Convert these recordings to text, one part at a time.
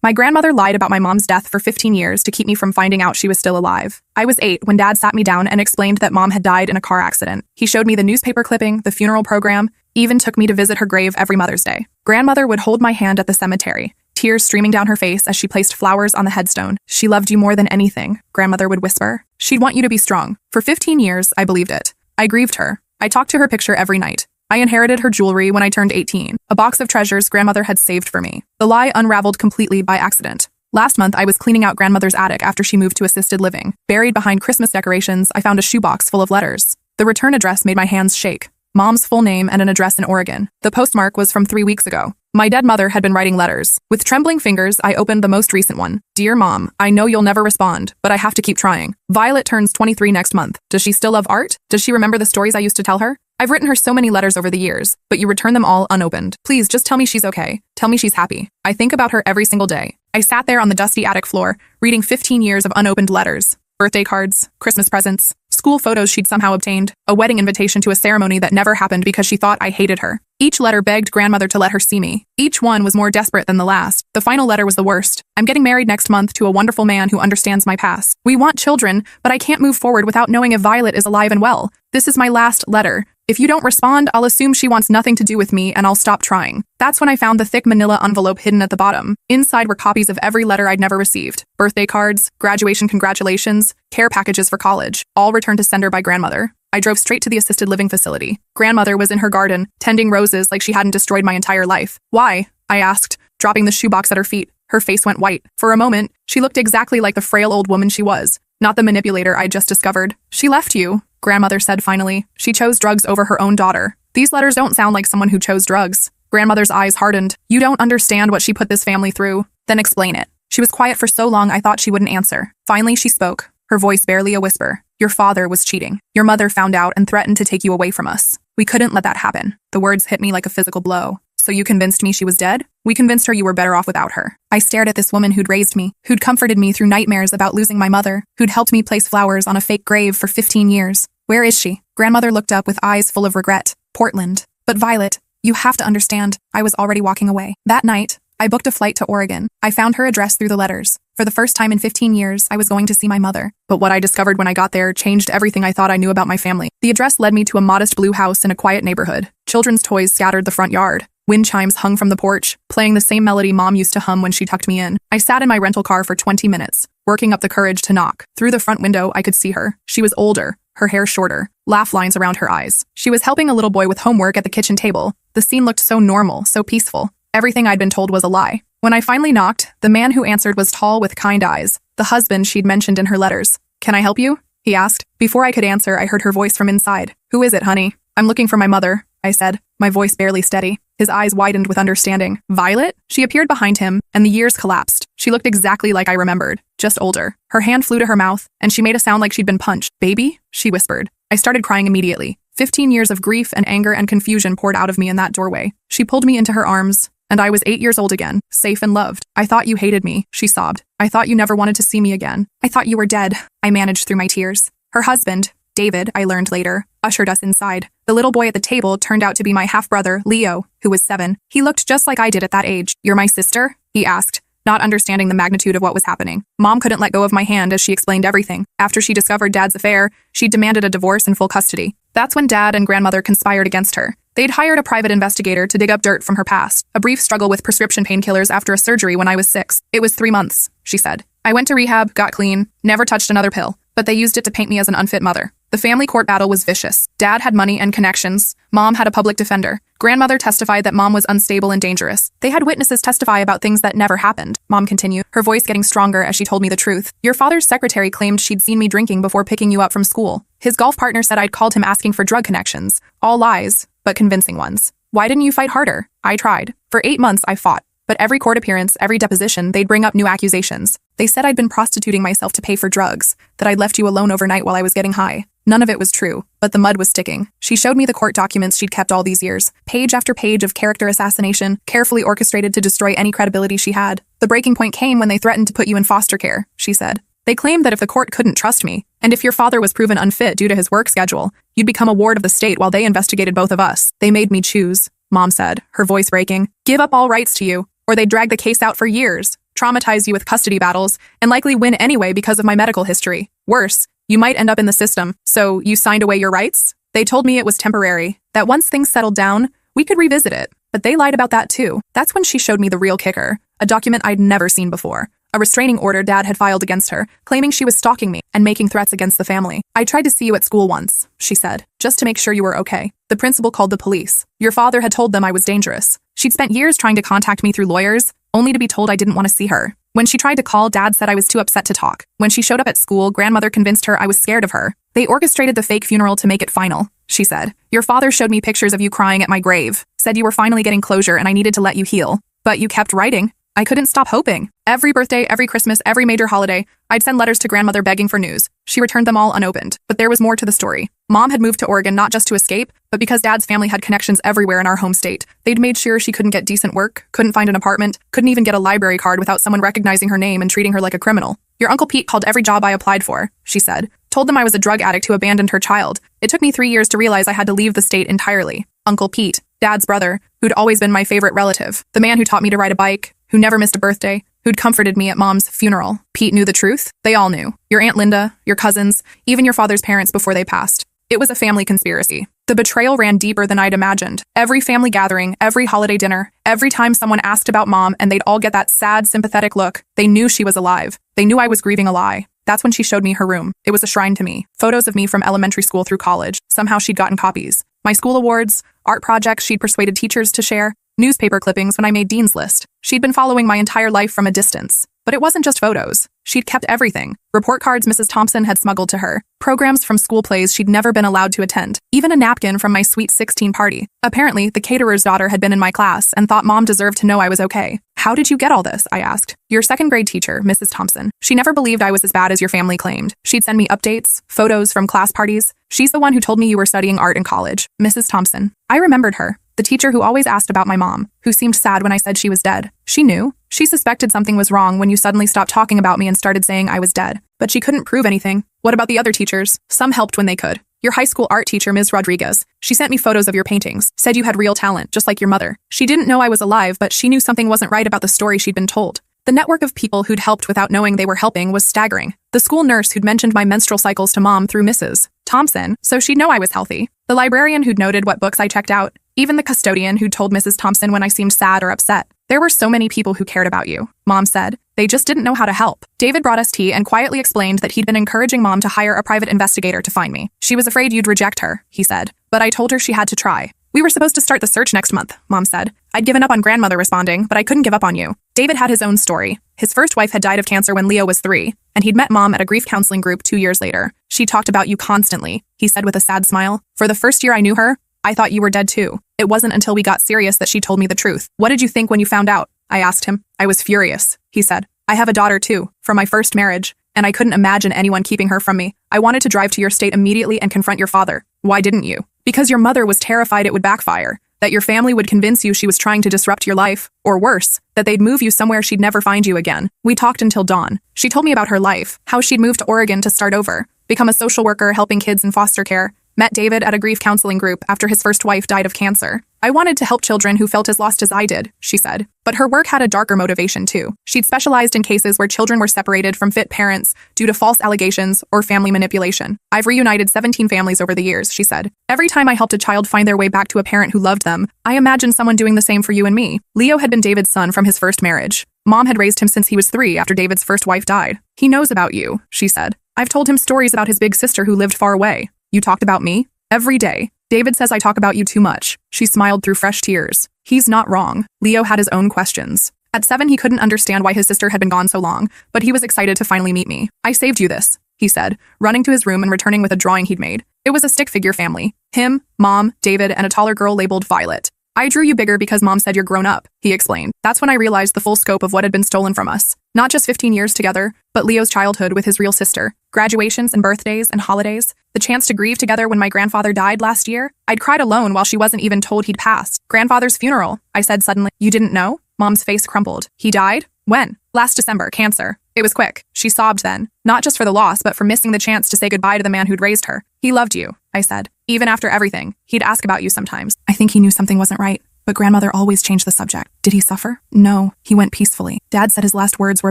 My grandmother lied about my mom's death for 15 years to keep me from finding out she was still alive. I was 8 when Dad sat me down and explained that Mom had died in a car accident. He showed me the newspaper clipping, the funeral program, even took me to visit her grave every Mother's Day. Grandmother would hold my hand at the cemetery, tears streaming down her face as she placed flowers on the headstone. "She loved you more than anything," grandmother would whisper. "She'd want you to be strong." For 15 years, I believed it. I grieved her. I talked to her picture every night. I inherited her jewelry when I turned 18, a box of treasures grandmother had saved for me. The lie unraveled completely by accident. Last month, I was cleaning out grandmother's attic after she moved to assisted living. Buried behind Christmas decorations, I found a shoebox full of letters. The return address made my hands shake. Mom's full name and an address in Oregon. The postmark was from 3 weeks ago. My dead mother had been writing letters. With trembling fingers, I opened the most recent one. "Dear Mom, I know you'll never respond, but I have to keep trying. Violet turns 23 next month. Does she still love art? Does she remember the stories I used to tell her? I've written her so many letters over the years, but you return them all unopened. Please just tell me she's okay. Tell me she's happy. I think about her every single day." I sat there on the dusty attic floor, reading 15 years of unopened letters. Birthday cards, Christmas presents, school photos she'd somehow obtained, a wedding invitation to a ceremony that never happened because she thought I hated her. Each letter begged grandmother to let her see me. Each one was more desperate than the last. The final letter was the worst. "I'm getting married next month to a wonderful man who understands my past. We want children, but I can't move forward without knowing if Violet is alive and well. This is my last letter. If you don't respond, I'll assume she wants nothing to do with me and I'll stop trying." That's when I found the thick manila envelope hidden at the bottom. Inside were copies of every letter I'd never received. Birthday cards, graduation congratulations, care packages for college, all returned to sender by grandmother. I drove straight to the assisted living facility. Grandmother was in her garden, tending roses like she hadn't destroyed my entire life. "Why?" I asked, dropping the shoebox at her feet. Her face went white. For a moment, she looked exactly like the frail old woman she was, not the manipulator I'd just discovered. "She left you," grandmother said finally. "She chose drugs over her own daughter." These letters don't sound like someone who chose drugs. Grandmother's eyes hardened. "You don't understand what she put this family through." "Then explain it." She was quiet for so long I thought she wouldn't answer. Finally, she spoke, her voice barely a whisper. "Your father was cheating. Your mother found out and threatened to take you away from us. We couldn't let that happen." The words hit me like a physical blow. "So you convinced me she was dead?" "We convinced her you were better off without her." I stared at this woman who'd raised me, who'd comforted me through nightmares about losing my mother, who'd helped me place flowers on a fake grave for 15 years. "Where is she?" Grandmother looked up with eyes full of regret. "Portland." "But Violet, you have to understand." I was already walking away. That night, I booked a flight to Oregon. I found her address through the letters. For the first time in 15 years, I was going to see my mother. But what I discovered when I got there changed everything I thought I knew about my family. The address led me to a modest blue house in a quiet neighborhood. Children's toys scattered the front yard. Wind chimes hung from the porch, playing the same melody Mom used to hum when she tucked me in. I sat in my rental car for 20 minutes, working up the courage to knock. Through the front window, I could see her. She was older, her hair shorter, laugh lines around her eyes. She was helping a little boy with homework at the kitchen table. The scene looked so normal, so peaceful. Everything I'd been told was a lie. When I finally knocked, the man who answered was tall with kind eyes, the husband she'd mentioned in her letters. "Can I help you?" he asked. Before I could answer, I heard her voice from inside. "Who is it, honey?" "I'm looking for my mother," I said, my voice barely steady. His eyes widened with understanding. "Violet?" She appeared behind him, and the years collapsed. She looked exactly like I remembered, just older. Her hand flew to her mouth, and she made a sound like she'd been punched. "Baby?" she whispered. I started crying immediately. 15 years of grief and anger and confusion poured out of me in that doorway. She pulled me into her arms, and I was 8 years old again, safe and loved. "I thought you hated me," she sobbed. "I thought you never wanted to see me again. I thought you were dead." I managed through my tears. Her husband, David, I learned later, ushered us inside. The little boy at the table turned out to be my half-brother, Leo, who was 7. He looked just like I did at that age. "You're my sister?" he asked, not understanding the magnitude of what was happening. Mom couldn't let go of my hand as she explained everything. After she discovered Dad's affair, she demanded a divorce and full custody. That's when Dad and grandmother conspired against her. They'd hired a private investigator to dig up dirt from her past, a brief struggle with prescription painkillers after a surgery when I was 6. "It was 3 months, she said. "I went to rehab, got clean, never touched another pill, but they used it to paint me as an unfit mother." The family court battle was vicious. Dad had money and connections. Mom had a public defender. Grandmother testified that Mom was unstable and dangerous. They had witnesses testify about things that never happened. Mom continued, her voice getting stronger as she told me the truth. "Your father's secretary claimed she'd seen me drinking before picking you up from school. His golf partner said I'd called him asking for drug connections. All lies, but convincing ones. Why didn't you fight harder?" I tried. For 8 months, I fought. But every court appearance, every deposition, they'd bring up new accusations. They said I'd been prostituting myself to pay for drugs, that I'd left you alone overnight while I was getting high. None of it was true, but the mud was sticking. She showed me the court documents she'd kept all these years. Page after page of character assassination, carefully orchestrated to destroy any credibility she had. "The breaking point came when they threatened to put you in foster care," she said. "They claimed that if the court couldn't trust me, and if your father was proven unfit due to his work schedule, you'd become a ward of the state while they investigated both of us. They made me choose," Mom said, her voice breaking. "Give up all rights to you, or they'd drag the case out for years. traumatize you with custody battles, and likely win anyway because of my medical history. Worse, you might end up in the system, so you signed away your rights? They told me it was temporary, that once things settled down, we could revisit it. But they lied about that too. That's when she showed me the real kicker, a document I'd never seen before. A restraining order Dad had filed against her, claiming she was stalking me and making threats against the family. I tried to see you at school once, she said, just to make sure you were okay. The principal called the police. Your father had told them I was dangerous. She'd spent years trying to contact me through lawyers, only to be told I didn't want to see her. When she tried to call, Dad said I was too upset to talk. When she showed up at school, Grandmother convinced her I was scared of her. They orchestrated the fake funeral to make it final, she said. Your father showed me pictures of you crying at my grave, said you were finally getting closure and I needed to let you heal. But you kept writing. I couldn't stop hoping. Every birthday, every Christmas, every major holiday, I'd send letters to Grandmother begging for news. She returned them all unopened. But there was more to the story. Mom had moved to Oregon not just to escape, but because Dad's family had connections everywhere in our home state. They'd made sure she couldn't get decent work, couldn't find an apartment, couldn't even get a library card without someone recognizing her name and treating her like a criminal. Your Uncle Pete called every job I applied for, she said. Told them I was a drug addict who abandoned her child. It took me 3 years to realize I had to leave the state entirely. Uncle Pete, Dad's brother, who'd always been my favorite relative. The man who taught me to ride a bike, who never missed a birthday, who'd comforted me at Mom's funeral. Pete knew the truth. They all knew. Your Aunt Linda, your cousins, even your father's parents before they passed. It was a family conspiracy. The betrayal ran deeper than I'd imagined. Every family gathering, every holiday dinner, every time someone asked about Mom and they'd all get that sad, sympathetic look, they knew she was alive. They knew I was grieving a lie. That's when she showed me her room. It was a shrine to me. Photos of me from elementary school through college. Somehow she'd gotten copies. My school awards, art projects she'd persuaded teachers to share, newspaper clippings when I made Dean's List. She'd been following my entire life from a distance. But it wasn't just photos. She'd kept everything. Report cards Mrs. Thompson had smuggled to her. Programs from school plays she'd never been allowed to attend. Even a napkin from my Sweet 16 party. Apparently, the caterer's daughter had been in my class and thought Mom deserved to know I was okay. How did you get all this? I asked. Your second grade teacher, Mrs. Thompson. She never believed I was as bad as your family claimed. She'd send me updates, photos from class parties. She's the one who told me you were studying art in college. Mrs. Thompson. I remembered her. The teacher who always asked about my mom, who seemed sad when I said she was dead. She knew. She suspected something was wrong when you suddenly stopped talking about me and started saying I was dead. But she couldn't prove anything. What about the other teachers? Some helped when they could. Your high school art teacher, Ms. Rodriguez. She sent me photos of your paintings, said you had real talent, just like your mother. She didn't know I was alive, but she knew something wasn't right about the story she'd been told. The network of people who'd helped without knowing they were helping was staggering. The school nurse who'd mentioned my menstrual cycles to Mom through Mrs. Thompson, so she'd know I was healthy. The librarian who'd noted what books I checked out. Even the custodian who'd told Mrs. Thompson when I seemed sad or upset. There were so many people who cared about you, Mom said. They just didn't know how to help. David brought us tea and quietly explained that he'd been encouraging Mom to hire a private investigator to find me. She was afraid you'd reject her, he said. But I told her she had to try. We were supposed to start the search next month, Mom said. I'd given up on Grandmother responding, but I couldn't give up on you. David had his own story. His first wife had died of cancer when Leo was 3, and he'd met Mom at a grief counseling group 2 years later. She talked about you constantly, he said with a sad smile. For the first year I knew her, I thought you were dead too. It wasn't until we got serious that she told me the truth. What did you think when you found out? I asked him. I was furious, he said. I have a daughter too, from my first marriage, and I couldn't imagine anyone keeping her from me. I wanted to drive to your state immediately and confront your father. Why didn't you? Because your mother was terrified it would backfire, that your family would convince you she was trying to disrupt your life, or worse, that they'd move you somewhere she'd never find you again. We talked until dawn. She told me about her life, how she'd moved to Oregon to start over, become a social worker helping kids in foster care, met David at a grief counseling group after his first wife died of cancer. I wanted to help children who felt as lost as I did, she said. But her work had a darker motivation too. She'd specialized in cases where children were separated from fit parents due to false allegations or family manipulation. I've reunited 17 families over the years, she said. Every time I helped a child find their way back to a parent who loved them, I imagined someone doing the same for you and me. Leo had been David's son from his first marriage. Mom had raised him since he was 3 after David's first wife died. He knows about you, she said. I've told him stories about his big sister who lived far away. You talked about me? Every day. David says I talk about you too much. She smiled through fresh tears. He's not wrong. Leo had his own questions. At 7, he couldn't understand why his sister had been gone so long, but he was excited to finally meet me. I saved you this, he said, running to his room and returning with a drawing he'd made. It was a stick figure family. Him, Mom, David, and a taller girl labeled Violet. I drew you bigger because Mom said you're grown up, he explained. That's when I realized the full scope of what had been stolen from us. Not just 15 years together, but Leo's childhood with his real sister, graduations and birthdays and holidays, the chance to grieve together when my grandfather died last year. I'd cried alone while she wasn't even told he'd passed. Grandfather's funeral, I said suddenly. You didn't know? Mom's face crumpled. He died? When? Last December, cancer. It was quick. She sobbed then, not just for the loss, but for missing the chance to say goodbye to the man who'd raised her. He loved you, I said. Even after everything, he'd ask about you sometimes. I think he knew something wasn't right. But grandmother always changed the subject. Did he suffer? No, he went peacefully. Dad said his last words were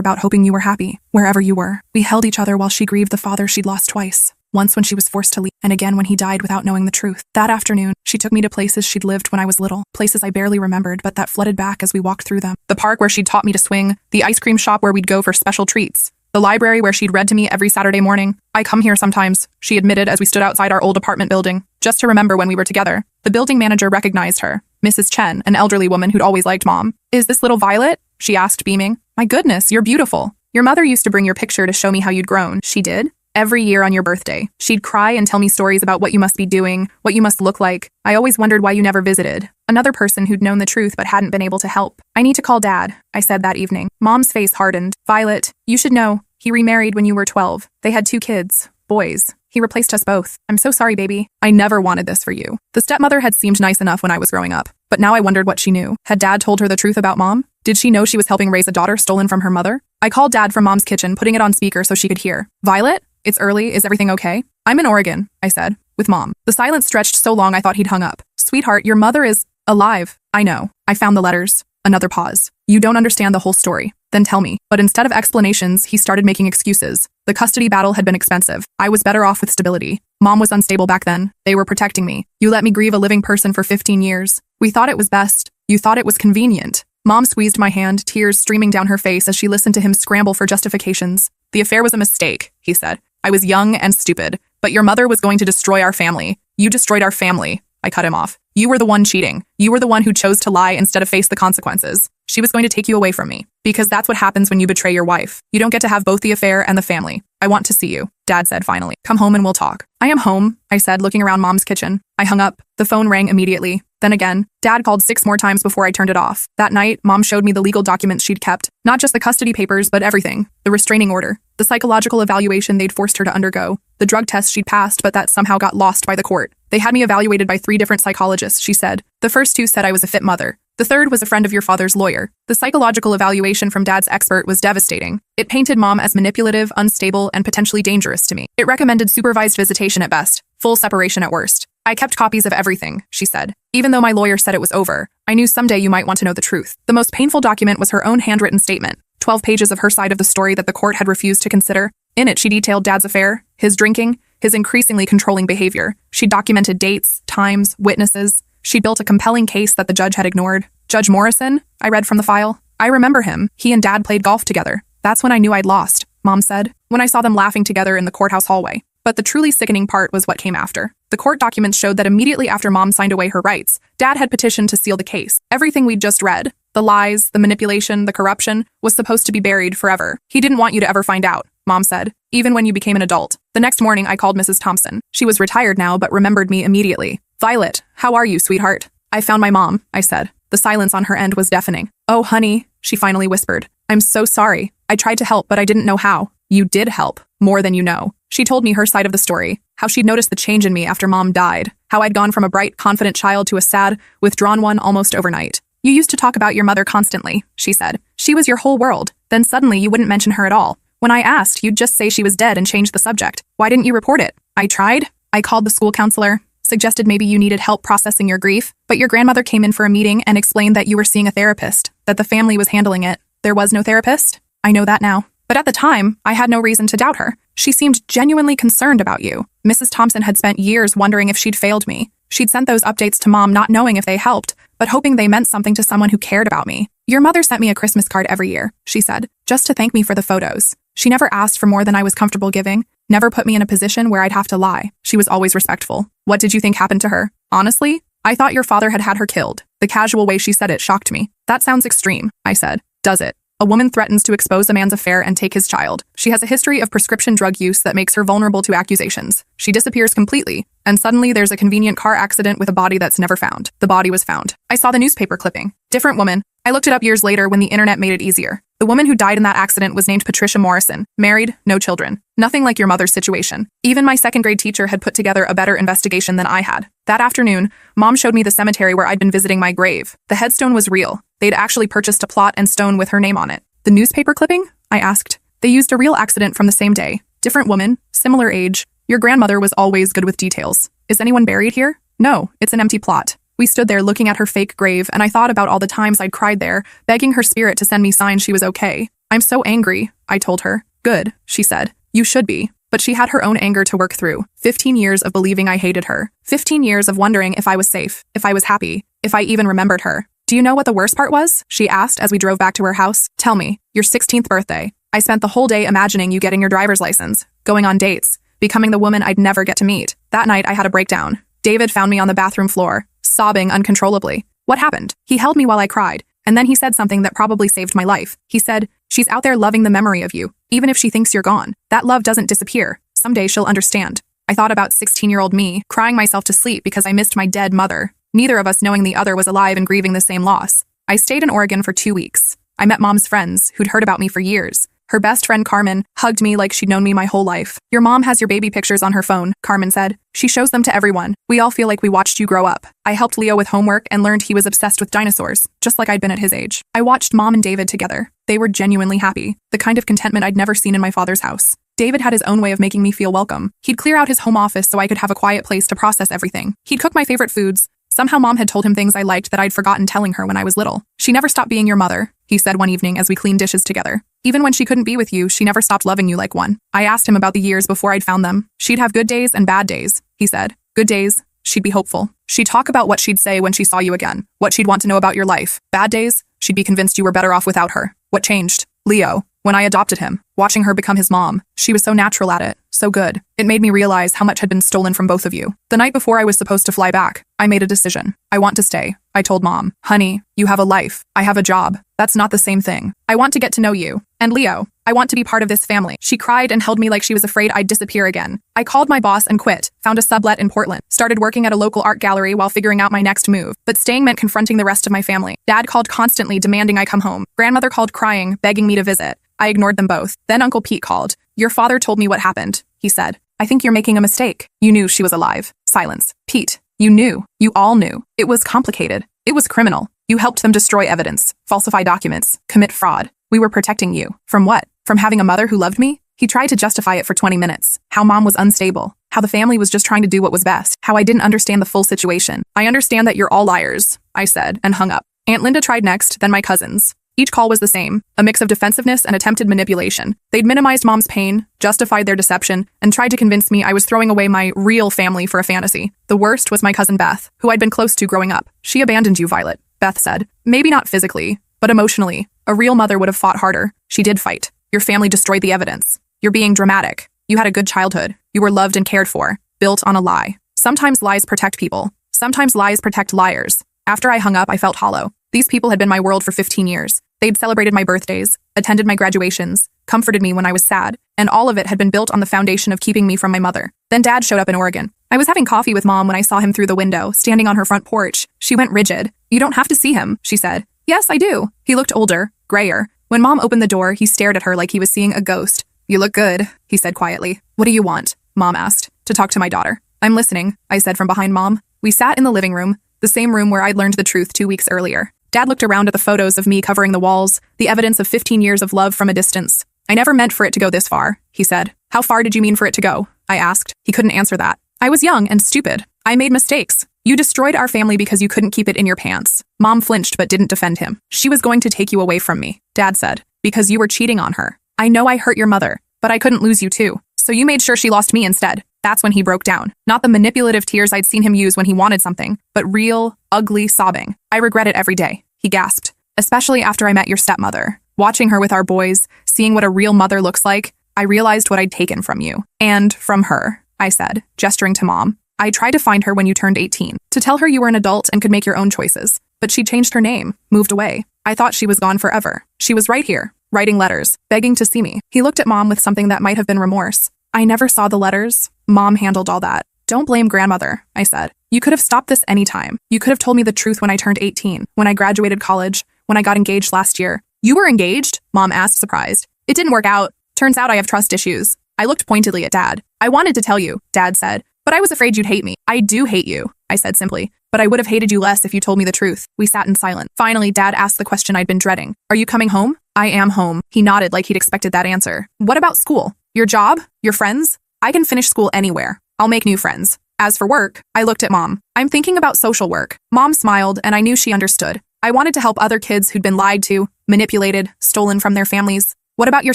about hoping you were happy, wherever you were. We held each other while she grieved the father she'd lost twice. Once when she was forced to leave, and again when he died without knowing the truth. That afternoon, she took me to places she'd lived when I was little, places I barely remembered but that flooded back as we walked through them. The park where she'd taught me to swing, the ice cream shop where we'd go for special treats, the library where she'd read to me every Saturday morning. I come here sometimes, she admitted as we stood outside our old apartment building, just to remember when we were together. The building manager recognized her, Mrs. Chen, an elderly woman who'd always liked Mom. Is this little Violet? She asked, beaming. My goodness, you're beautiful. Your mother used to bring your picture to show me how you'd grown. She did? Every year on your birthday. She'd cry and tell me stories about what you must be doing, what you must look like. I always wondered why you never visited. Another person who'd known the truth but hadn't been able to help. I need to call Dad, I said that evening. Mom's face hardened. Violet, you should know. He remarried when you were 12. They had 2 kids. Boys. He replaced us both. I'm so sorry, baby. I never wanted this for you. The stepmother had seemed nice enough when I was growing up, but now I wondered what she knew. Had Dad told her the truth about Mom? Did she know she was helping raise a daughter stolen from her mother? I called Dad from Mom's kitchen, putting it on speaker so she could hear. Violet? It's early. Is everything okay? I'm in Oregon, I said, with Mom. The silence stretched so long I thought he'd hung up. Sweetheart, your mother is alive. I know. I found the letters. Another pause. You don't understand the whole story. Then tell me. But instead of explanations, he started making excuses. The custody battle had been expensive. I was better off with stability. Mom was unstable back then. They were protecting me. You let me grieve a living person for 15 years. We thought it was best. You thought it was convenient. Mom squeezed my hand, tears streaming down her face as she listened to him scramble for justifications. The affair was a mistake, he said. I was young and stupid, but your mother was going to destroy our family. You destroyed our family. I cut him off. You were the one cheating. You were the one who chose to lie instead of face the consequences. She was going to take you away from me. Because that's what happens when you betray your wife. You don't get to have both the affair and the family. I want to see you, Dad said finally. Come home and we'll talk. I am home, I said, looking around Mom's kitchen. I hung up. The phone rang immediately. Then again, Dad called 6 more times before I turned it off. That night, Mom showed me the legal documents she'd kept. Not just the custody papers, but everything. The restraining order. The psychological evaluation they'd forced her to undergo. The drug test she'd passed, but that somehow got lost by the court. They had me evaluated by 3 different psychologists, she said. The first 2 said I was a fit mother. The third was a friend of your father's lawyer. The psychological evaluation from Dad's expert was devastating. It painted Mom as manipulative, unstable, and potentially dangerous to me. It recommended supervised visitation at best, full separation at worst. I kept copies of everything, she said. Even though my lawyer said it was over, I knew someday you might want to know the truth. The most painful document was her own handwritten statement, 12 pages of her side of the story that the court had refused to consider. In it, she detailed Dad's affair, his drinking, his increasingly controlling behavior. She documented dates, times, witnesses. She built a compelling case that the judge had ignored. Judge Morrison, I read from the file. I remember him. He and Dad played golf together. That's when I knew I'd lost, Mom said, when I saw them laughing together in the courthouse hallway. But the truly sickening part was what came after. The court documents showed that immediately after Mom signed away her rights, Dad had petitioned to seal the case. Everything we'd just read, the lies, the manipulation, the corruption, was supposed to be buried forever. He didn't want you to ever find out, Mom said, even when you became an adult. The next morning, I called Mrs. Thompson. She was retired now, but remembered me immediately. Violet, how are you, sweetheart? I found my mom, I said. The silence on her end was deafening. Oh, honey, she finally whispered. I'm so sorry. I tried to help, but I didn't know how. You did help, more than you know. She told me her side of the story, how she'd noticed the change in me after Mom died, how I'd gone from a bright, confident child to a sad, withdrawn one almost overnight. You used to talk about your mother constantly, she said. She was your whole world. Then suddenly you wouldn't mention her at all. When I asked, you'd just say she was dead and change the subject. Why didn't you report it? I tried. I called the school counselor, suggested maybe you needed help processing your grief, but your grandmother came in for a meeting and explained that you were seeing a therapist, that the family was handling it. There was no therapist? I know that now. But at the time, I had no reason to doubt her. She seemed genuinely concerned about you. Mrs. Thompson had spent years wondering if she'd failed me. She'd sent those updates to Mom not knowing if they helped, but hoping they meant something to someone who cared about me. Your mother sent me a Christmas card every year, she said, just to thank me for the photos. She never asked for more than I was comfortable giving, never put me in a position where I'd have to lie. She was always respectful. What did you think happened to her? Honestly, I thought your father had her killed. The casual way she said it shocked me. That sounds extreme, I said. Does it? A woman threatens to expose a man's affair and take his child. She has a history of prescription drug use that makes her vulnerable to accusations. She disappears completely, and suddenly there's a convenient car accident with a body that's never found. The body was found. I saw the newspaper clipping. Different woman. I looked it up years later when the internet made it easier. The woman who died in that accident was named Patricia Morrison. Married, no children. Nothing like your mother's situation. Even my second-grade teacher had put together a better investigation than I had. That afternoon, Mom showed me the cemetery where I'd been visiting my grave. The headstone was real. They'd actually purchased a plot and stone with her name on it. The newspaper clipping? I asked. They used a real accident from the same day. Different woman, similar age. Your grandmother was always good with details. Is anyone buried here? No, it's an empty plot. We stood there looking at her fake grave, and I thought about all the times I'd cried there, begging her spirit to send me signs she was okay. I'm so angry, I told her. Good, she said. You should be. But she had her own anger to work through. 15 years of believing I hated her. 15 years of wondering if I was safe, if I was happy, if I even remembered her. Do you know what the worst part was? She asked as we drove back to her house. Tell me, your 16th birthday. I spent the whole day imagining you getting your driver's license, going on dates, becoming the woman I'd never get to meet. That night, I had a breakdown. David found me on the bathroom floor, sobbing uncontrollably. What happened? He held me while I cried, and then he said something that probably saved my life. He said, she's out there loving the memory of you, even if she thinks you're gone. That love doesn't disappear. Someday she'll understand. I thought about 16-year-old me, crying myself to sleep because I missed my dead mother, neither of us knowing the other was alive and grieving the same loss. I stayed in Oregon for 2 weeks. I met Mom's friends, who'd heard about me for years. Her best friend, Carmen, hugged me like she'd known me my whole life. Your mom has your baby pictures on her phone, Carmen said. She shows them to everyone. We all feel like we watched you grow up. I helped Leo with homework and learned he was obsessed with dinosaurs, just like I'd been at his age. I watched Mom and David together. They were genuinely happy, the kind of contentment I'd never seen in my father's house. David had his own way of making me feel welcome. He'd clear out his home office so I could have a quiet place to process everything. He'd cook my favorite foods. Somehow Mom had told him things I liked that I'd forgotten telling her when I was little. She never stopped being your mother, he said one evening as we cleaned dishes together. Even when she couldn't be with you, she never stopped loving you like one. I asked him about the years before I'd found them. She'd have good days and bad days, he said. Good days, she'd be hopeful. She'd talk about what she'd say when she saw you again, what she'd want to know about your life. Bad days, she'd be convinced you were better off without her. What changed? Leo. When I adopted him, watching her become his mom, she was so natural at it, so good. It made me realize how much had been stolen from both of you. The night before I was supposed to fly back, I made a decision. I want to stay. I told Mom, honey, you have a life. I have a job. That's not the same thing. I want to get to know you. And Leo, I want to be part of this family. She cried and held me like she was afraid I'd disappear again. I called my boss and quit, found a sublet in Portland, started working at a local art gallery while figuring out my next move. But staying meant confronting the rest of my family. Dad called constantly, demanding I come home. Grandmother called crying, begging me to visit. I ignored them both. Then Uncle Pete called. Your father told me what happened, he said. I think you're making a mistake. You knew she was alive. Silence. Pete, you knew. You all knew. It was complicated. It was criminal. You helped them destroy evidence, falsify documents, commit fraud. We were protecting you. From what? From having a mother who loved me? He tried to justify it for 20 minutes. How Mom was unstable. How the family was just trying to do what was best. How I didn't understand the full situation. I understand that you're all liars, I said, and hung up. Aunt Linda tried next, then my cousins. Each call was the same, a mix of defensiveness and attempted manipulation. They'd minimized Mom's pain, justified their deception, and tried to convince me I was throwing away my real family for a fantasy. The worst was my cousin Beth, who I'd been close to growing up. She abandoned you, Violet, Beth said. Maybe not physically, but emotionally. A real mother would have fought harder. She did fight. Your family destroyed the evidence. You're being dramatic. You had a good childhood. You were loved and cared for, built on a lie. Sometimes lies protect people. Sometimes lies protect liars. After I hung up, I felt hollow. These people had been my world for 15 years. They'd celebrated my birthdays, attended my graduations, comforted me when I was sad, and all of it had been built on the foundation of keeping me from my mother. Then Dad showed up in Oregon. I was having coffee with Mom when I saw him through the window, standing on her front porch. She went rigid. You don't have to see him, she said. Yes, I do. He looked older, grayer. When Mom opened the door, he stared at her like he was seeing a ghost. You look good, he said quietly. What do you want? Mom asked. To talk to my daughter. I'm listening, I said from behind Mom. We sat in the living room, the same room where I'd learned the truth 2 weeks earlier. Dad looked around at the photos of me covering the walls, the evidence of 15 years of love from a distance. I never meant for it to go this far, he said. How far did you mean for it to go? I asked. He couldn't answer that. I was young and stupid. I made mistakes. You destroyed our family because you couldn't keep it in your pants. Mom flinched but didn't defend him. She was going to take you away from me, Dad said, because you were cheating on her. I know I hurt your mother, but I couldn't lose you too. So you made sure she lost me instead. That's when he broke down. Not the manipulative tears I'd seen him use when he wanted something, but real, ugly sobbing. I regret it every day, he gasped. Especially after I met your stepmother. Watching her with our boys, seeing what a real mother looks like, I realized what I'd taken from you. And from her, I said, gesturing to Mom. I tried to find her when you turned 18, to tell her you were an adult and could make your own choices. But she changed her name, moved away. I thought she was gone forever. She was right here, writing letters, begging to see me. He looked at Mom with something that might have been remorse. I never saw the letters. Mom handled all that. Don't blame grandmother, I said. You could have stopped this anytime. You could have told me the truth when I turned 18, when I graduated college, when I got engaged last year. You were engaged? Mom asked, surprised. It didn't work out. Turns out I have trust issues. I looked pointedly at Dad. I wanted to tell you, Dad said, but I was afraid you'd hate me. I do hate you, I said simply, but I would have hated you less if you told me the truth. We sat in silence. Finally, Dad asked the question I'd been dreading. Are you coming home? I am home. He nodded like he'd expected that answer. What about school? Your job? Your friends? I can finish school anywhere. I'll make new friends. As for work, I looked at Mom. I'm thinking about social work. Mom smiled, and I knew she understood. I wanted to help other kids who'd been lied to, manipulated, stolen from their families. What about your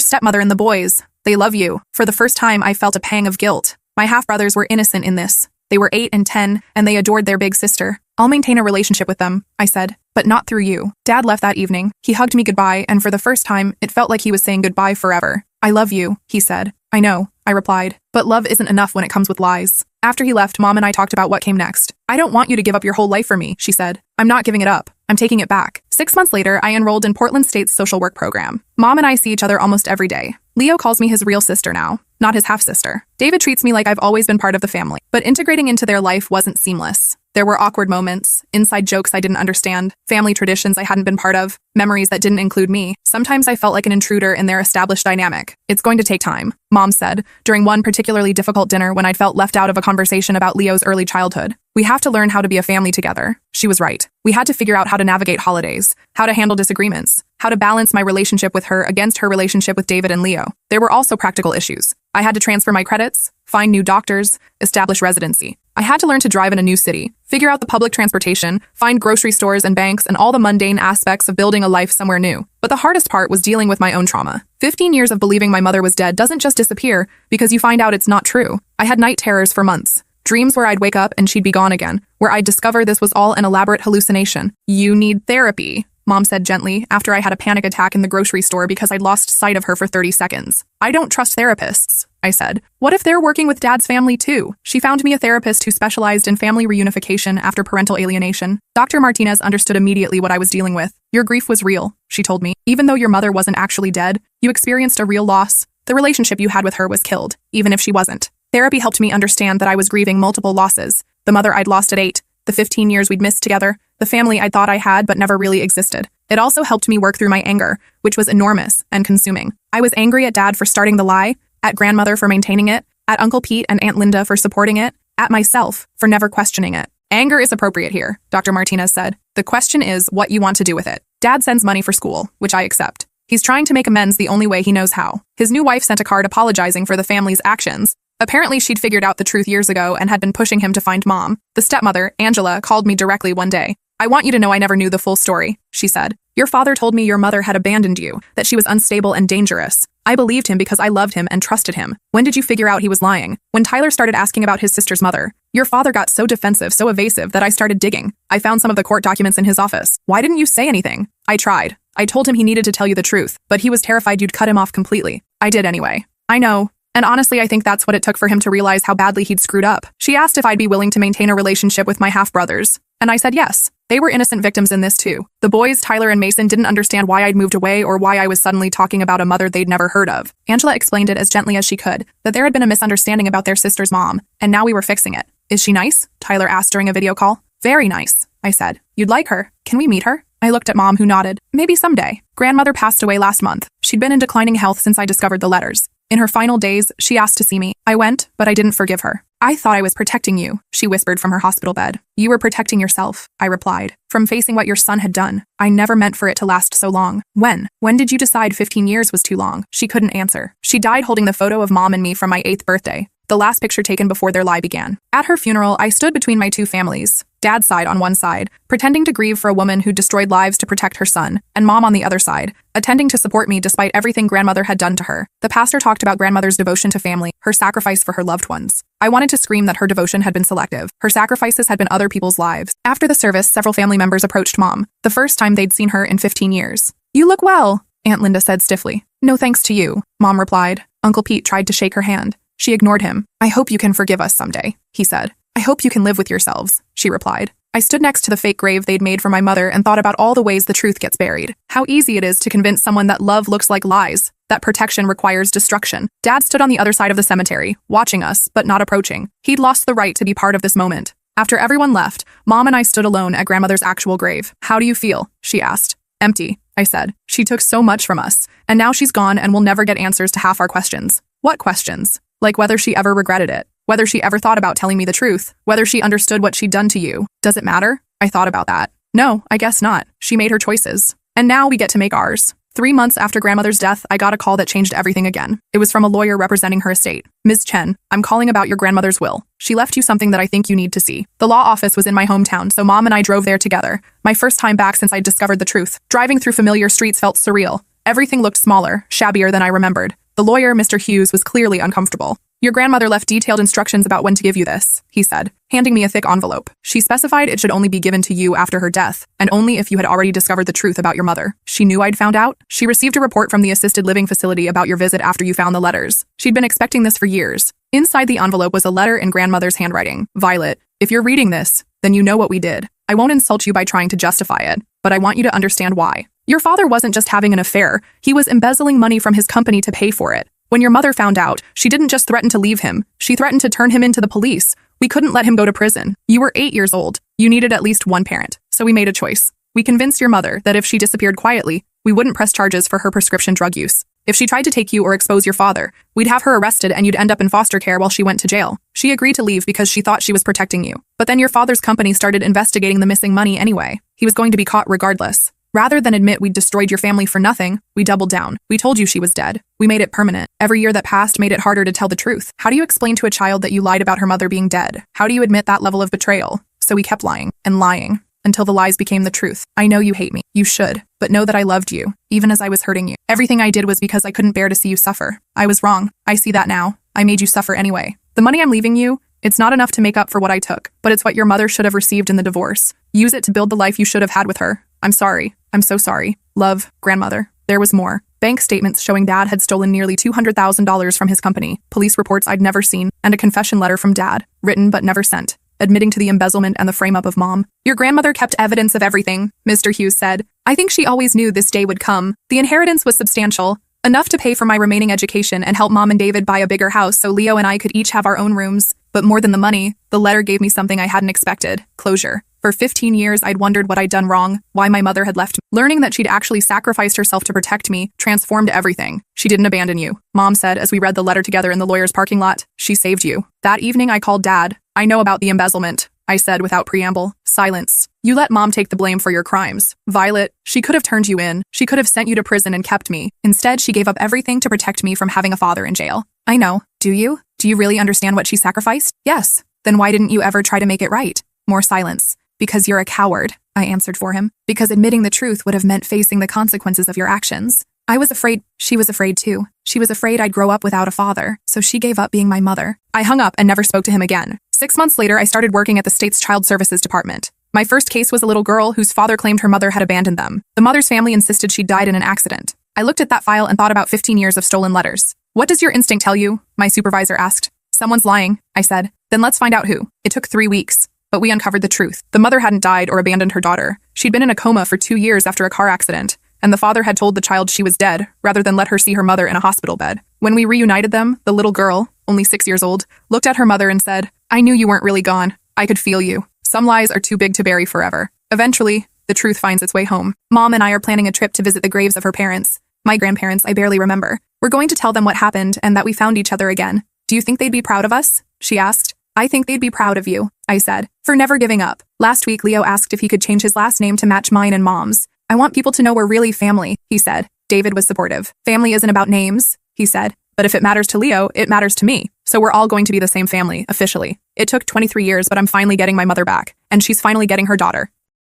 stepmother and the boys? They love you. For the first time, I felt a pang of guilt. My half-brothers were innocent in this. They were 8 and 10, and they adored their big sister. I'll maintain a relationship with them, I said, but not through you. Dad left that evening. He hugged me goodbye, and for the first time, it felt like he was saying goodbye forever. I love you, he said. I know, I replied, but love isn't enough when it comes with lies. After he left, Mom and I talked about what came next. I don't want you to give up your whole life for me, she said. I'm not giving it up. I'm taking it back. 6 months later, I enrolled in Portland State's social work program. Mom and I see each other almost every day. Leo calls me his real sister now, not his half-sister. David treats me like I've always been part of the family, but integrating into their life wasn't seamless. There were awkward moments, inside jokes I didn't understand, family traditions I hadn't been part of, memories that didn't include me. Sometimes I felt like an intruder in their established dynamic. It's going to take time, Mom said, during one particularly difficult dinner when I'd felt left out of a conversation about Leo's early childhood. We have to learn how to be a family together. She was right. We had to figure out how to navigate holidays, how to handle disagreements, how to balance my relationship with her against her relationship with David and Leo. There were also practical issues. I had to transfer my credits, find new doctors, establish residency. I had to learn to drive in a new city, figure out the public transportation, find grocery stores and banks, and all the mundane aspects of building a life somewhere new. But the hardest part was dealing with my own trauma. 15 years of believing my mother was dead doesn't just disappear because you find out it's not true. I had night terrors for months. Dreams where I'd wake up and she'd be gone again, where I'd discover this was all an elaborate hallucination. You need therapy, Mom said gently after I had a panic attack in the grocery store because I'd lost sight of her for 30 seconds. I don't trust therapists, I said. What if they're working with Dad's family too? She found me a therapist who specialized in family reunification after parental alienation. Dr. Martinez understood immediately what I was dealing with. Your grief was real, she told me. Even though your mother wasn't actually dead, you experienced a real loss. The relationship you had with her was killed, even if she wasn't. Therapy helped me understand that I was grieving multiple losses. The mother I'd lost at 8, the 15 years we'd missed together, the family I thought I had but never really existed. It also helped me work through my anger, which was enormous and consuming. I was angry at Dad for starting the lie, at grandmother for maintaining it, at Uncle Pete and Aunt Linda for supporting it, at myself for never questioning it. Anger is appropriate here, Dr. Martinez said. The question is what you want to do with it. Dad sends money for school, which I accept. He's trying to make amends the only way he knows how. His new wife sent a card apologizing for the family's actions. Apparently, she'd figured out the truth years ago and had been pushing him to find Mom. The stepmother, Angela, called me directly one day. I want you to know I never knew the full story, she said. Your father told me your mother had abandoned you, that she was unstable and dangerous. I believed him because I loved him and trusted him. When did you figure out he was lying? When Tyler started asking about his sister's mother. Your father got so defensive, so evasive that I started digging. I found some of the court documents in his office. Why didn't you say anything? I tried. I told him he needed to tell you the truth, but he was terrified you'd cut him off completely. I did anyway. I know. And honestly, I think that's what it took for him to realize how badly he'd screwed up. She asked if I'd be willing to maintain a relationship with my half-brothers. And I said yes. They were innocent victims in this too. The boys, Tyler and Mason, didn't understand why I'd moved away or why I was suddenly talking about a mother they'd never heard of. Angela explained it as gently as she could, that there had been a misunderstanding about their sister's mom, and now we were fixing it. Is she nice? Tyler asked during a video call. Very nice, I said. You'd like her. Can we meet her? I looked at Mom, who nodded. Maybe someday. Grandmother passed away last month. She'd been in declining health since I discovered the letters. In her final days, she asked to see me. I went, but I didn't forgive her. I thought I was protecting you, she whispered from her hospital bed. You were protecting yourself, I replied, from facing what your son had done. I never meant for it to last so long. When? When did you decide 15 years was too long? She couldn't answer. She died holding the photo of Mom and me from my 8th birthday, the last picture taken before their lie began. At her funeral, I stood between my two families. Dad's side on one side, pretending to grieve for a woman who destroyed lives to protect her son, and Mom on the other side, attending to support me despite everything grandmother had done to her. The pastor talked about grandmother's devotion to family, her sacrifice for her loved ones. I wanted to scream that her devotion had been selective. Her sacrifices had been other people's lives. After the service, several family members approached Mom, the first time they'd seen her in 15 years. You look well, Aunt Linda said stiffly. No thanks to you, Mom replied. Uncle Pete tried to shake her hand. She ignored him. I hope you can forgive us someday, he said. I hope you can live with yourselves, she replied. I stood next to the fake grave they'd made for my mother and thought about all the ways the truth gets buried. How easy it is to convince someone that love looks like lies, that protection requires destruction. Dad stood on the other side of the cemetery, watching us, but not approaching. He'd lost the right to be part of this moment. After everyone left, Mom and I stood alone at grandmother's actual grave. How do you feel? She asked. Empty, I said. She took so much from us, and now she's gone and we'll never get answers to half our questions. What questions? Like whether she ever regretted it. Whether she ever thought about telling me the truth, whether she understood what she'd done to you. Does it matter? I thought about that. No, I guess not. She made her choices. And now we get to make ours. 3 months after grandmother's death, I got a call that changed everything again. It was from a lawyer representing her estate. Ms. Chen, I'm calling about your grandmother's will. She left you something that I think you need to see. The law office was in my hometown, so Mom and I drove there together. My first time back since I'd discovered the truth. Driving through familiar streets felt surreal. Everything looked smaller, shabbier than I remembered. The lawyer, Mr. Hughes, was clearly uncomfortable. Your grandmother left detailed instructions about when to give you this, he said, handing me a thick envelope. She specified it should only be given to you after her death, and only if you had already discovered the truth about your mother. She knew I'd found out. She received a report from the assisted living facility about your visit after you found the letters. She'd been expecting this for years. Inside the envelope was a letter in grandmother's handwriting. Violet, if you're reading this, then you know what we did. I won't insult you by trying to justify it, but I want you to understand why. Your father wasn't just having an affair. He was embezzling money from his company to pay for it. When your mother found out, she didn't just threaten to leave him. She threatened to turn him into the police. We couldn't let him go to prison. You were 8 years old. You needed at least one parent. So we made a choice. We convinced your mother that if she disappeared quietly, we wouldn't press charges for her prescription drug use. If she tried to take you or expose your father, we'd have her arrested and you'd end up in foster care while she went to jail. She agreed to leave because she thought she was protecting you. But then your father's company started investigating the missing money anyway. He was going to be caught regardless. Rather than admit we'd destroyed your family for nothing, we doubled down. We told you she was dead. We made it permanent. Every year that passed made it harder to tell the truth. How do you explain to a child that you lied about her mother being dead? How do you admit that level of betrayal? So we kept lying and lying until the lies became the truth. I know you hate me. You should. But know that I loved you, even as I was hurting you. Everything I did was because I couldn't bear to see you suffer. I was wrong. I see that now. I made you suffer anyway. The money I'm leaving you, it's not enough to make up for what I took, but it's what your mother should have received in the divorce. Use it to build the life you should have had with her. I'm sorry. I'm so sorry. Love, grandmother. There was more. Bank statements showing Dad had stolen nearly $200,000 from his company, police reports I'd never seen, and a confession letter from Dad, written but never sent, admitting to the embezzlement and the frame-up of Mom. Your grandmother kept evidence of everything, Mr. Hughes said. I think she always knew this day would come. The inheritance was substantial, enough to pay for my remaining education and help Mom and David buy a bigger house so Leo and I could each have our own rooms. But more than the money, the letter gave me something I hadn't expected: closure. For 15 years, I'd wondered what I'd done wrong, why my mother had left me. Learning that she'd actually sacrificed herself to protect me transformed everything. She didn't abandon you, Mom said as we read the letter together in the lawyer's parking lot. She saved you. That evening, I called Dad. I know about the embezzlement, I said without preamble. Silence. You let Mom take the blame for your crimes. Violet, she could have turned you in. She could have sent you to prison and kept me. Instead, she gave up everything to protect me from having a father in jail. I know. Do you? Do you really understand what she sacrificed? Yes. Then why didn't you ever try to make it right? More silence. Because you're a coward, I answered for him. Because admitting the truth would have meant facing the consequences of your actions. I was afraid. She was afraid too. She was afraid I'd grow up without a father, so she gave up being my mother. I hung up and never spoke to him again. 6 months later, I started working at the state's child services department. My first case was a little girl whose father claimed her mother had abandoned them. The mother's family insisted she'd died in an accident. I looked at that file and thought about 15 years of stolen letters. What does your instinct tell you? My supervisor asked. Someone's lying, I said. Then let's find out who. It took 3 weeks. But we uncovered the truth. The mother hadn't died or abandoned her daughter. She'd been in a coma for 2 years after a car accident, and the father had told the child she was dead, rather than let her see her mother in a hospital bed. When we reunited them, the little girl, only 6 years old, looked at her mother and said, I knew you weren't really gone. I could feel you. Some lies are too big to bury forever. Eventually, the truth finds its way home. Mom and I are planning a trip to visit the graves of her parents. My grandparents, I barely remember. We're going to tell them what happened and that we found each other again. Do you think they'd be proud of us? She asked. I think they'd be proud of you, I said, for never giving up. Last week, Leo asked if he could change his last name to match mine and Mom's. I want people to know we're really family, he said. David was supportive. Family isn't about names, he said. But if it matters to Leo, it matters to me. So we're all going to be the same family, officially. It took 23 years, but I'm finally getting my mother back. And she's finally getting her daughter.